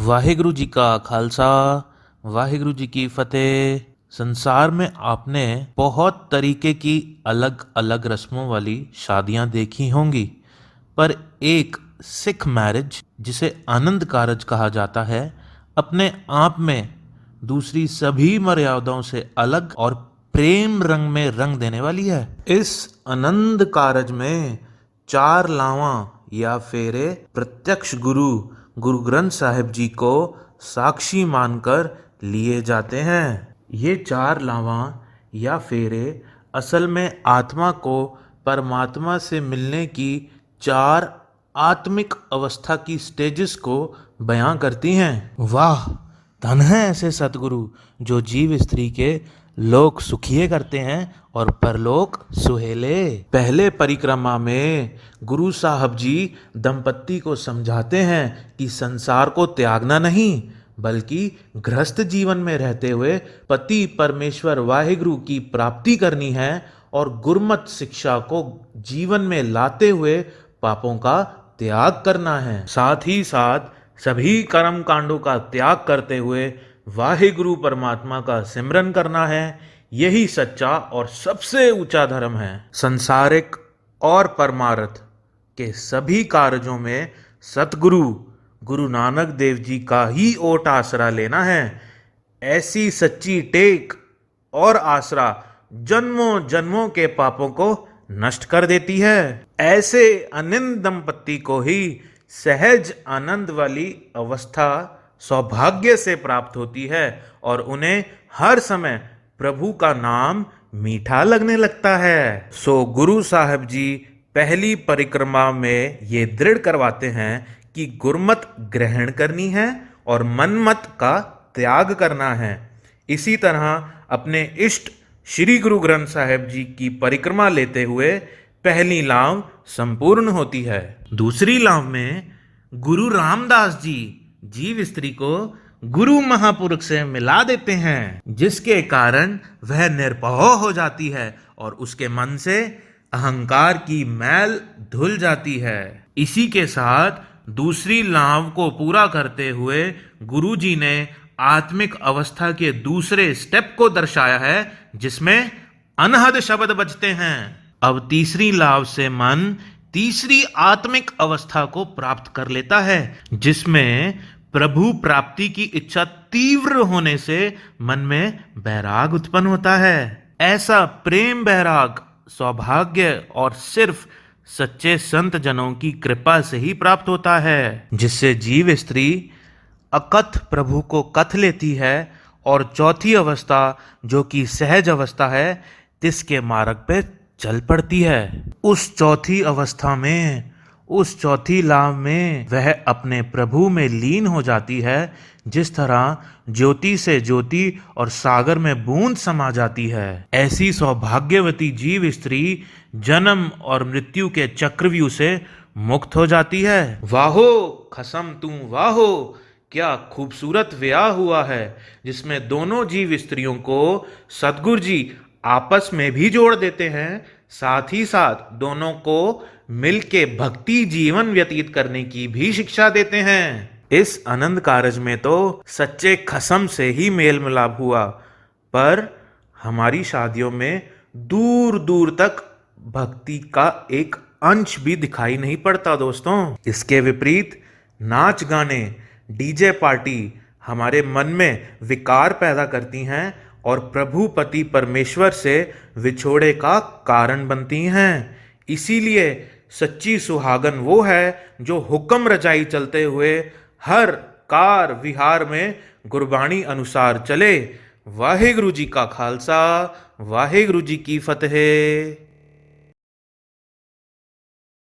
वाहिगुरु जी का खालसा, वाहिगुरु जी की फतेह। संसार में आपने बहुत तरीके की अलग अलग रस्मों वाली शादियां देखी होंगी, पर एक सिख मैरिज जिसे आनंद कारज कहा जाता है, अपने आप में दूसरी सभी मर्यादाओं से अलग और प्रेम रंग में रंग देने वाली है। इस आनंद कारज में चार लावा या फेरे प्रत्यक्ष गुरु ग्रंथ साहिब जी को साक्षी मानकर लिए जाते हैं। ये चार लावा या फेरे असल में आत्मा को परमात्मा से मिलने की चार आत्मिक अवस्था की स्टेजेस को बयां करती हैं। वाह, धन है ऐसे सतगुरु जो जीव स्त्री के लोक सुखिए करते हैं और परलोक सुहेले। पहले परिक्रमा में गुरु साहब जी दंपत्ति को समझाते हैं कि संसार को त्यागना नहीं, बल्कि गृहस्थ जीवन में रहते हुए पति परमेश्वर वाहिगुरु की प्राप्ति करनी है और गुरमत शिक्षा को जीवन में लाते हुए पापों का त्याग करना है। साथ ही साथ सभी कर्म कांडों का त्याग करते हुए वाहिगुरु परमात्मा का सिमरन करना है। यही सच्चा और सबसे ऊंचा धर्म है। संसारिक और परमार्थ के सभी कार्यों में सतगुरु गुरु नानक देव जी का ही ओट आसरा लेना है। ऐसी सच्ची टेक और आसरा जन्मों जन्मों के पापों को नष्ट कर देती है। ऐसे अनिंद दंपत्ति को ही सहज आनंद वाली अवस्था सौभाग्य से प्राप्त होती है और उन्हें हर समय प्रभु का नाम मीठा लगने लगता है। सो गुरु साहब जी पहली परिक्रमा में ये दृढ़ करवाते हैं कि गुरमत ग्रहण करनी है और मनमत का त्याग करना है। इसी तरह अपने इष्ट श्री गुरु ग्रंथ साहिब जी की परिक्रमा लेते हुए पहली लाव संपूर्ण होती है। दूसरी लाव में गुरु रामदास जी जीव स्त्री को गुरु महापुरुष से मिला देते हैं, जिसके कारण वह निर्भय हो जाती है और उसके मन से अहंकार की मैल धुल जाती है। इसी के साथ दूसरी लाव को पूरा करते हुए गुरु जी ने आत्मिक अवस्था के दूसरे स्टेप को दर्शाया है, जिसमें अनहद शब्द बजते हैं। अब तीसरी लाव से मन तीसरी आत्मिक अवस्था को प्राप्त कर लेता है, जिसमें प्रभु प्राप्ति की इच्छा तीव्र होने से मन में बैराग उत्पन्न होता है। ऐसा प्रेम बैराग सौभाग्य और सिर्फ सच्चे संत जनों की कृपा से ही प्राप्त होता है, जिससे जीव स्त्री अकथ प्रभु को कथ लेती है और चौथी अवस्था जो कि सहज अवस्था है, तिसके मार्ग पे चल पड़ती है। उस चौथी अवस्था में, उस चौथी लाव में वह अपने प्रभु में लीन हो जाती है, जिस तरह ज्योति से ज्योति और सागर में बूंद समा जाती है। ऐसी सौभाग्यवती जीव स्त्री जन्म और मृत्यु के चक्रव्यूह से मुक्त हो जाती है। वाहो खसम तू वाहो, क्या खूबसूरत ब्याह हुआ है, जिसमें दोनों जीव स्त्रियों को सतगुरु जी आपस में भी जोड़ देते हैं, साथ ही साथ दोनों को मिलके भक्ति जीवन व्यतीत करने की भी शिक्षा देते हैं। इस आनंद कारज में तो सच्चे खसम से ही मेल मिलाप हुआ, पर हमारी शादियों में दूर दूर तक भक्ति का एक अंश भी दिखाई नहीं पड़ता दोस्तों। इसके विपरीत नाच गाने डीजे पार्टी हमारे मन में विकार पैदा करती हैं और प्रभु पति परमेश्वर से विछोड़े का कारण बनती हैं। इसीलिए सच्ची सुहागन वो है जो हुक्म रजाई चलते हुए हर कार विहार में गुरबाणी अनुसार चले। वाहिगुरु जी का खालसा, वाहिगुरु जी की फतेह।